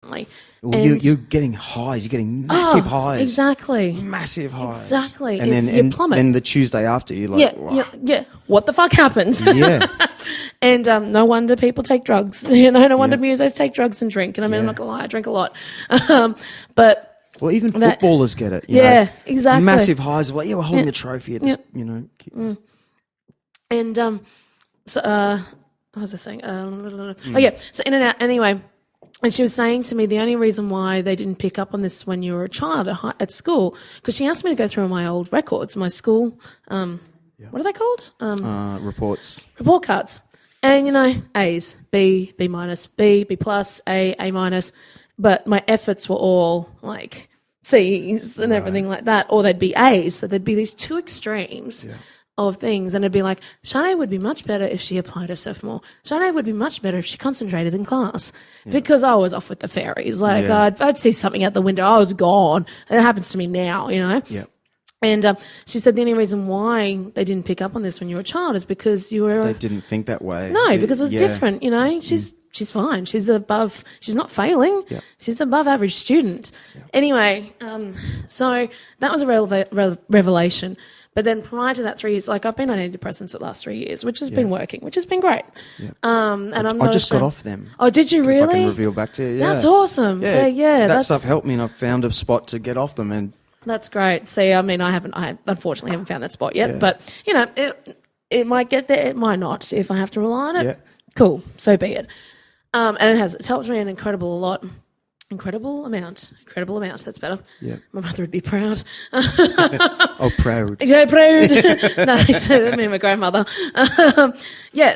Well, you're getting highs. You're getting massive highs. Exactly. Massive highs. Exactly. And you plummet. then the Tuesday after, you're like, wow. Yeah. What the fuck happens? Yeah. And no wonder people take drugs. No wonder musos take drugs and drink. And I mean, I'm not going to lie, I drink a lot. But... Well, even footballers get it. You know, exactly. Massive highs of like, we're holding the trophy at this, And so, what was I saying? So in and out. Anyway, and she was saying to me the only reason why they didn't pick up on this when you were a child at school, because she asked me to go through my old records, my school, what are they called? Reports. Report cards. And, A's, B minus, B plus, A minus. But my efforts were all like C's and everything like that, or they'd be A's. So there'd be these two extremes of things. And it'd be like, Charne would be much better if she applied herself more. Charne would be much better if she concentrated in class, because I was off with the fairies. Like I'd see something out the window, I was gone. And it happens to me now, Yeah. And she said the only reason why they didn't pick up on this when you were a child is because you were... They didn't think that way. No, because it was different, She's fine. She's not failing. Yeah. She's above average student. Yeah. Anyway, so that was a revelation. But then prior to that 3 years, like I've been on antidepressants for the last 3 years, which has been working, which has been great. Yeah. And I just got off them. Oh, did you really? If I can reveal back to you. Yeah. That's awesome. Yeah, so that stuff helped me, and I've found a spot to get off them. And that's great. See, I mean, I unfortunately haven't found that spot yet, but it might get there, it might not. If I have to rely on it, cool, so be it. And it's helped me an incredible amount. That's better. Yeah. My mother would be proud. Oh, proud. Yeah, proud. No, so me and my grandmother.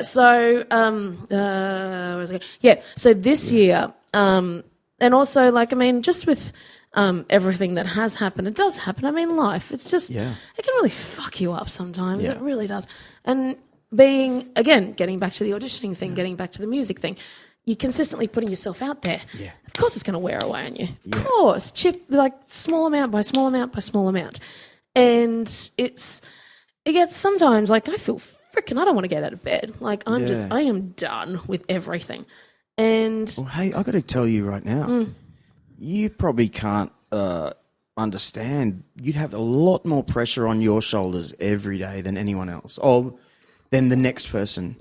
So, where was I going? Yeah, so this year, and also, just with everything that has happened, it does happen. I mean, life, it's just, it can really fuck you up sometimes. Yeah. It really does. And getting back to the auditioning thing, getting back to the music thing, you're consistently putting yourself out there. Yeah. Of course it's going to wear away on you. Yeah. Of course. Small amount by small amount by small amount. And it gets sometimes I feel freaking, I don't want to get out of bed. I am done with everything. And well, hey, I got to tell you right now, you probably can't understand. You'd have a lot more pressure on your shoulders every day than anyone else, or than the next person.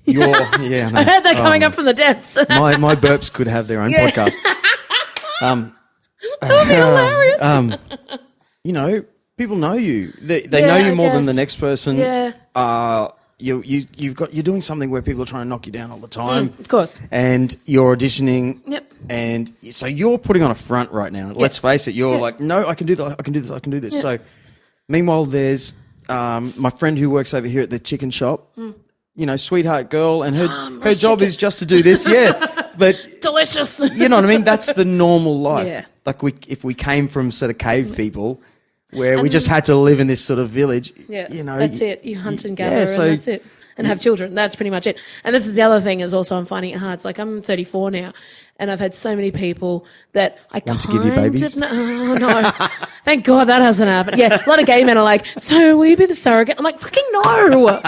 I heard that coming up from the depths. my burps could have their own podcast. That would be hilarious. People know you. They know you more than the next person. Yeah. You're doing something where people are trying to knock you down all the time. Of course. And you're auditioning. Yep. And so you're putting on a front right now. Yep. Let's face it. You're like, no, I can do that. I can do this. I can do this. Yep. So meanwhile, there's my friend who works over here at the chicken shop. Sweetheart girl, and her job is just to do this, but it's delicious. You know what I mean? That's the normal life. Yeah. If we came from sort of cave people, where we just had to live in this sort of village. Yeah, that's it. You hunt and gather, and that's it. And have children. That's pretty much it. And this is the other thing is also I'm finding it hard. It's like I'm 34 now, and I've had so many people that I want to give you babies. Oh no, thank God that hasn't happened. Yeah, a lot of gay men are like, so will you be the surrogate? I'm like, fucking no.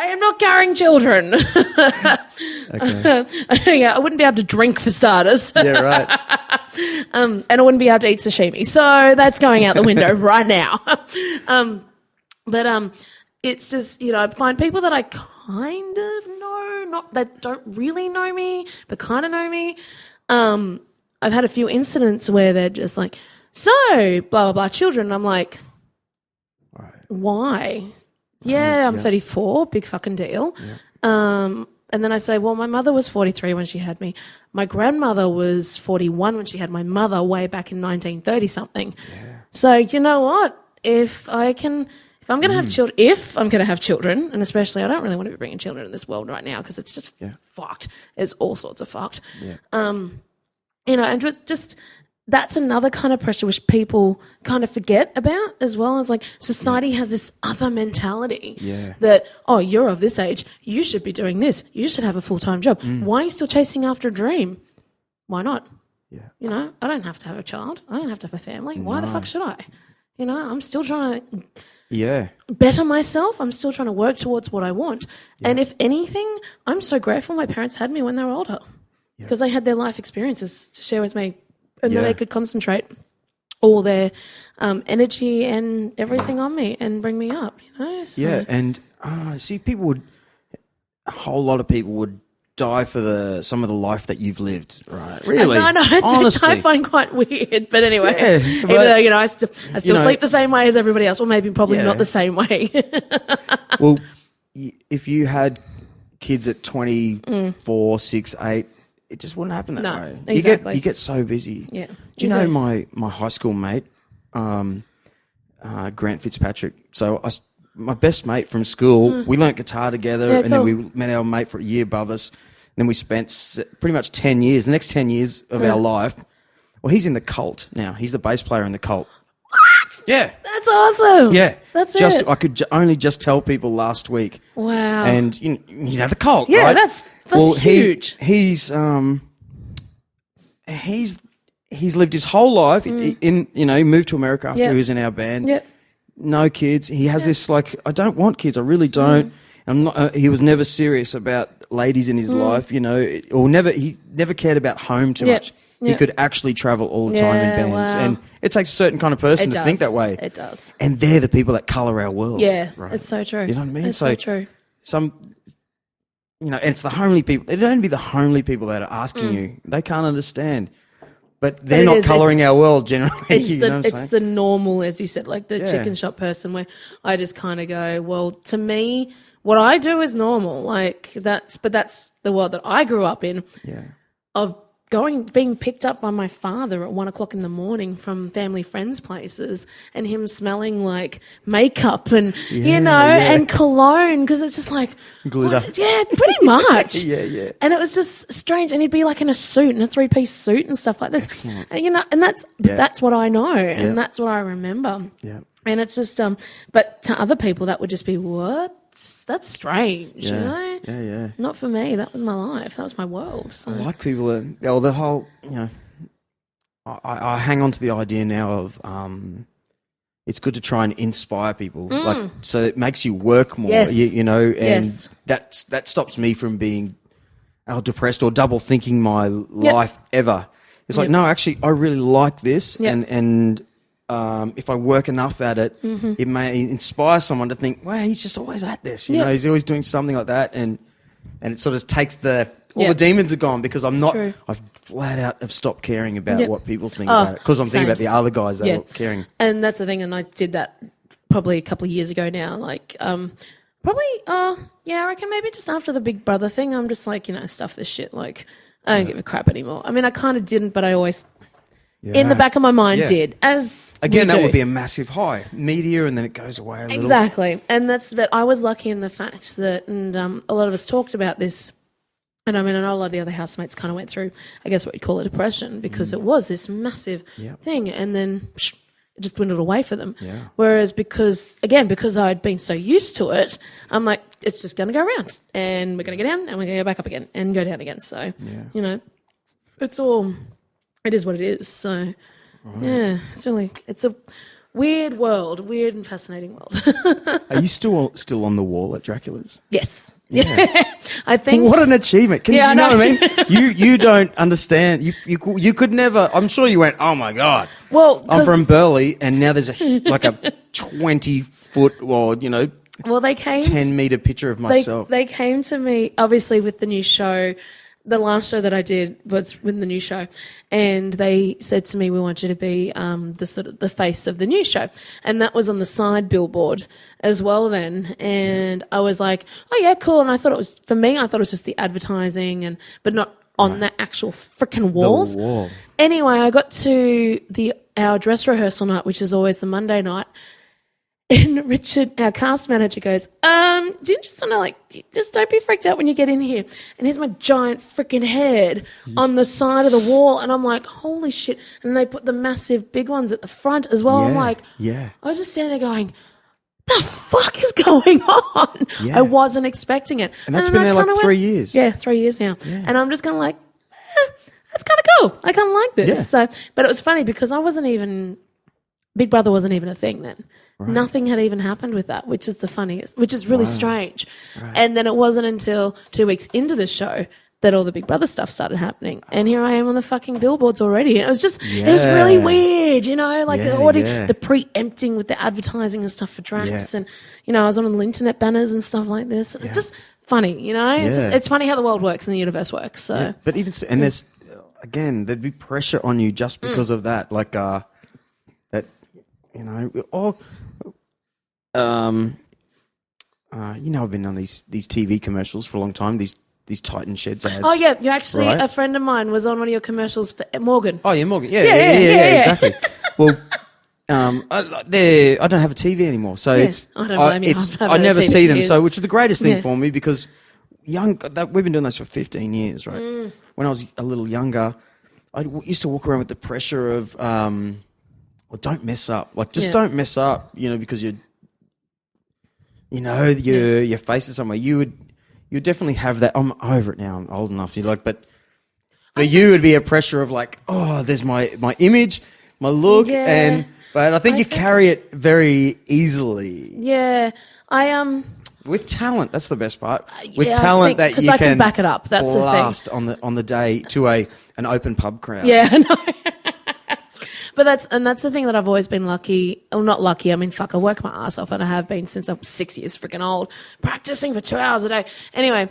I am not carrying children. Okay. I wouldn't be able to drink for starters. Yeah, right. And I wouldn't be able to eat sashimi. So that's going out the window right now. But it's just, I find people that I kind of know, not that don't really know me, but kind of know me. I've had a few incidents where they're just like, so, blah, blah, blah, children. And I'm like, why? Yeah, I'm 34, big fucking deal. Yeah. And then I say, well, my mother was 43 when she had me. My grandmother was 41 when she had my mother way back in 1930-something. Yeah. So you know what? If I'm going to have children, and especially I don't really want to be bringing children in this world right now because it's just fucked. It's all sorts of fucked. Yeah. And just... That's another kind of pressure which people kind of forget about as well. It's like society has this other mentality that, oh, you're of this age, you should be doing this. You should have a full-time job. Why are you still chasing after a dream? Why not? Yeah. I don't have to have a child. I don't have to have a family. Why the fuck should I? I'm still trying to better myself. I'm still trying to work towards what I want. Yeah. And if anything, I'm so grateful my parents had me when they were older. because they had their life experiences to share with me, and then they could concentrate all their energy and everything on me and bring me up, you know? So. Yeah, and see, a whole lot of people would die for some of the life that you've lived, right? Really? I know, which I find quite weird. But anyway, even though, you know, I still sleep the same way as everybody else. Well, maybe probably not the same way. Well, if you had kids at 24, 6, 8, it just wouldn't happen that way. Exactly. You get so busy. Yeah. Do you know my high school mate, Grant Fitzpatrick? So my best mate from school, we learnt guitar together, and then we met our mate for a year above us. And then we spent pretty much 10 years, the next 10 years of our life. Well, he's in the Cult now. He's the bass player in the Cult. What? Yeah. That's awesome. Yeah. That's it. I could only just tell people last week. Wow. And you know the Cult, yeah, right? that's huge. He's lived his whole life he moved to America after he was in our band. Yep. No kids. He has this I don't want kids. I really don't. I'm not. He was never serious about ladies in his life, you know, or he never cared about home too much. He could actually travel all the time in bands, and it takes a certain kind of person to think that way. It does. And they're the people that colour our world. Yeah, right? it's so true. You know what I mean? It's so true. And it's the homely people. It don't be the homely people that are asking you. They can't understand. But they're not colouring our world generally. It's the normal, as you said, like the chicken shop person, where I just kind of go, well, to me, what I do is normal. Like that's the world that I grew up in. Yeah. Of being picked up by my father at 1 o'clock in the morning from family friends' places, and him smelling like makeup and and cologne, because it's just like glitter. Yeah, pretty much. Yeah. And it was just strange, and he'd be like in a suit, in a 3-piece suit and stuff like this. Excellent. And, and that's what I know, and that's what I remember. Yeah. And it's just but to other people that would just be, what? That's strange, you know? Yeah. Not for me. That was my life. That was my world. So. I like people the whole, I hang on to the idea now of it's good to try and inspire people, so it makes you work more, and that stops me from being depressed or double thinking my life ever. It's like, no, actually, I really like this, and if I work enough at it, it may inspire someone to think, wow, he's just always at this. You know, he's always doing something like that, and it sort of takes all the demons are gone, because I've flat out have stopped caring about what people think about it, because I'm thinking about the other guys that are caring. And that's the thing, and I did that probably a couple of years ago now. Like, I reckon maybe just after the Big Brother thing, I'm just like, stuff this shit. Like, I don't give a crap anymore. I mean, I kind of didn't, but I always... in the back of my mind did. As again, that would be a massive high. Media, and then it goes away a little. Exactly. And but I was lucky in the fact that, and a lot of us talked about this, and I mean, I know a lot of the other housemates kind of went through, I guess what you'd call a depression, because it was this massive thing, and then it just dwindled away for them. Yeah. Whereas because I'd been so used to it, I'm like, it's just going to go around, and we're going to go down, and we're going to go back up again, and go down again. So, it is what it is. So, it's a weird world, weird and fascinating world. Are you still on the wall at Draculas? Yes. Yeah. I think. What an achievement. You know what I mean? You don't understand. You could never, I'm sure you went, oh my God. Well, I'm from Burleigh, and now there's a 20-foot, well, they came 10-meter picture of myself. They came to me, obviously, with the new show. The last show that I did was with the new show, and they said to me, we want you to be the face of the new show. And that was on the side billboard as well then. And I was like, oh yeah, cool. And I thought it was just the advertising, but not on the actual freaking walls. The wall. Anyway, I got to our dress rehearsal night, which is always the Monday night. And Richard, our cast manager, goes, do you just want to just don't be freaked out when you get in here. And here's my giant freaking head on the side of the wall. And I'm like, holy shit. And they put the massive big ones at the front as well. I'm like, I was just standing there going, the fuck is going on? I wasn't expecting it. And that's been there like 3 years. Yeah, 3 years now. Yeah. And I'm just kind of like, that's kind of cool. I kind of like this. Yeah. So, but it was funny because Big Brother wasn't even a thing then. Right. Nothing had even happened with that, which is the funniest, which is really strange. Right. And then it wasn't until 2 weeks into the show that all the Big Brother stuff started happening. And here I am on the fucking billboards already. It was just, it was really weird, you know, like the preempting with the advertising and stuff for Drax. And, you know, I was on the internet banners and stuff like this. It's just funny, you know, it's funny how the world works and the universe works. So, but even, and there's, again, there'd be pressure on you just because of that. Like, that, you know, you know, I've been on these TV commercials for a long time, these Titan Sheds ads. Oh, yeah. You actually, a friend of mine was on one of your commercials for Morgan. Oh, yeah, Morgan. Yeah, exactly. Well, I don't have a TV anymore, so I never see them. So, which is the greatest thing for me because we've been doing this for 15 years, right? When I was a little younger, I used to walk around with the pressure of, well, don't mess up. Like, just don't mess up, you know, because your face is somewhere. You definitely have that. I'm over it now. I'm old enough. But for you, it'd be a pressure of like, oh, there's my image, my look, but I think you carry it very easily. Yeah, with talent. That's the best part. With talent that you can back it up. That's blast the thing. on the day to an open pub crowd. Yeah, I know. But that's the thing that I've always been lucky. Well, not lucky. I mean, fuck, I work my ass off, and I have been since I'm 6 years freaking old, practicing for 2 hours a day. Anyway,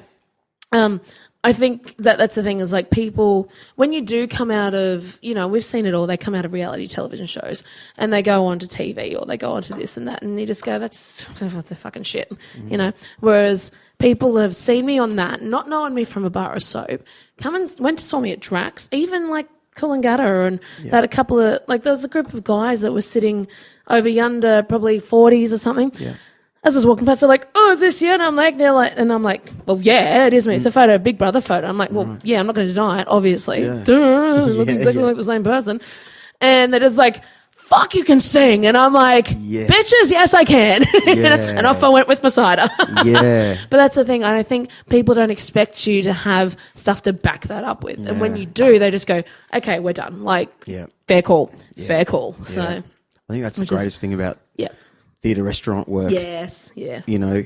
I think that's the thing is like people, when you do come out of, you know, we've seen it all. They come out of reality television shows and they go on to TV or they go on to this and that, and you just go, that's the fucking shit, you know. Whereas people have seen me on that, not knowing me from a bar of soap, went to saw me at Drax, even like Coolangatta, and that a couple of, like, there was a group of guys that were sitting over yonder, probably 40s or something. Yeah. As I was walking past, they're like, "Oh, is this you?" And I'm like, "Well, yeah, it is me. It's a photo, a Big Brother photo." I'm like, "Well, yeah, I'm not going to deny it, obviously. Duh, look exactly like the same person." And they're just like, "Fuck, you can sing," and I'm like, "Bitches, yes, I can." And off I went with my cider. But that's the thing. I think people don't expect you to have stuff to back that up with, and when you do, they just go, "Okay, we're done." Like, fair call, fair call. So I think that's the greatest thing about theatre restaurant work. Yes, yeah. You know,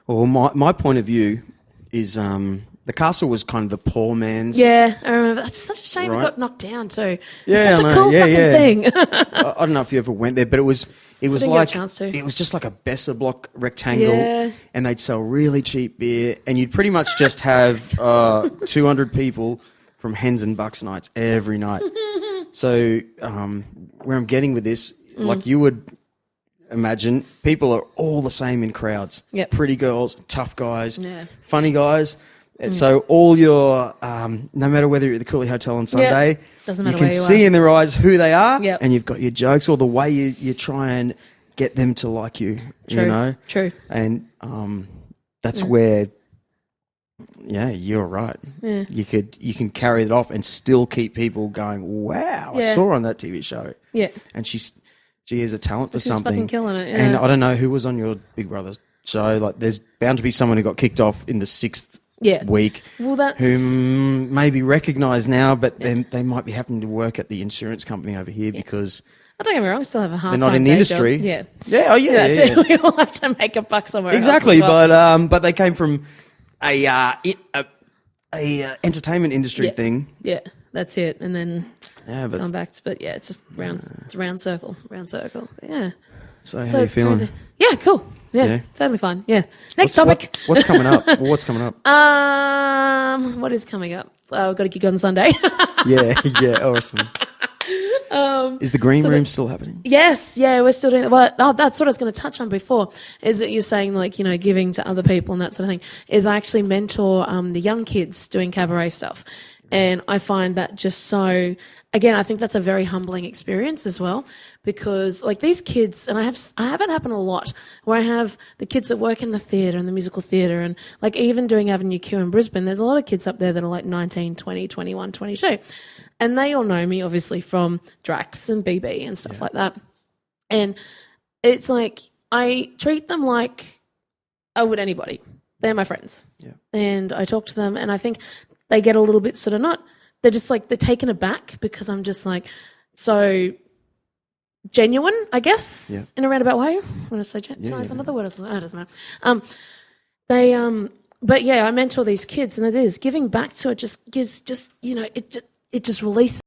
well, my point of view is the castle was kind of the poor man's. Yeah, I remember. It's such a shame it got knocked down too. It's such a cool fucking thing. I don't know if you ever went there, but it was like it was just like a Besser block rectangle, and they'd sell really cheap beer, and you'd pretty much just have 200 people from hens and bucks nights every night. So where I'm getting with this, like you would imagine, people are all the same in crowds. Yep. Pretty girls, tough guys, funny guys. So all your, no matter whether you're at the Cooley Hotel on Sunday, doesn't matter you can where you see in their eyes who they are, Yep. and you've got your jokes or the way you try and get them to like you. True. You know, True. And that's where, you're right. Yeah. You can carry it off and still keep people going, wow, I saw her on that TV show. Yeah, and she has a talent for something. She's fucking killing it. Yeah. And I don't know who was on your Big Brother show. Like, there's bound to be someone who got kicked off in the 6th week. Well, who may be recognised now, but then they might be having to work at the insurance company over here because. Don't get me wrong, I still have a half-time they're not in the industry. Job. Yeah. Yeah. Oh, yeah. That's it. We all have to make a buck somewhere. Exactly, else as well. but they came from a entertainment industry thing. Yeah, that's it. And then come back to, but it's just it's a round circle. But yeah. So how are you feeling? Crazy. Yeah, cool. Yeah, totally fine. Yeah. Next topic. What's coming up? What's coming up? What is coming up? We've got a gig on Sunday. Yeah, awesome. Is the green room still happening? Yes, we're still doing that. Well, that's what I was going to touch on before, is that you're saying, like, you know, giving to other people and that sort of thing, is I actually mentor the young kids doing cabaret stuff. And I find that just so, again, I think that's a very humbling experience as well, because like these kids, and I have it happen a lot, where I have the kids that work in the theatre and the musical theatre, and like even doing Avenue Q in Brisbane, there's a lot of kids up there that are like 19, 20, 21, 22. And they all know me, obviously, from Drax and BB and stuff like that. And it's like I treat them like I would anybody. They're my friends. Yeah. And I talk to them, and I think they get a little bit sort of they're just like, they're taken aback because I'm just like so genuine, I guess, in a roundabout way. When I say genuine, it's another word. It doesn't matter. but yeah, I mentor these kids, and it is giving back to it. Just gives, it just releases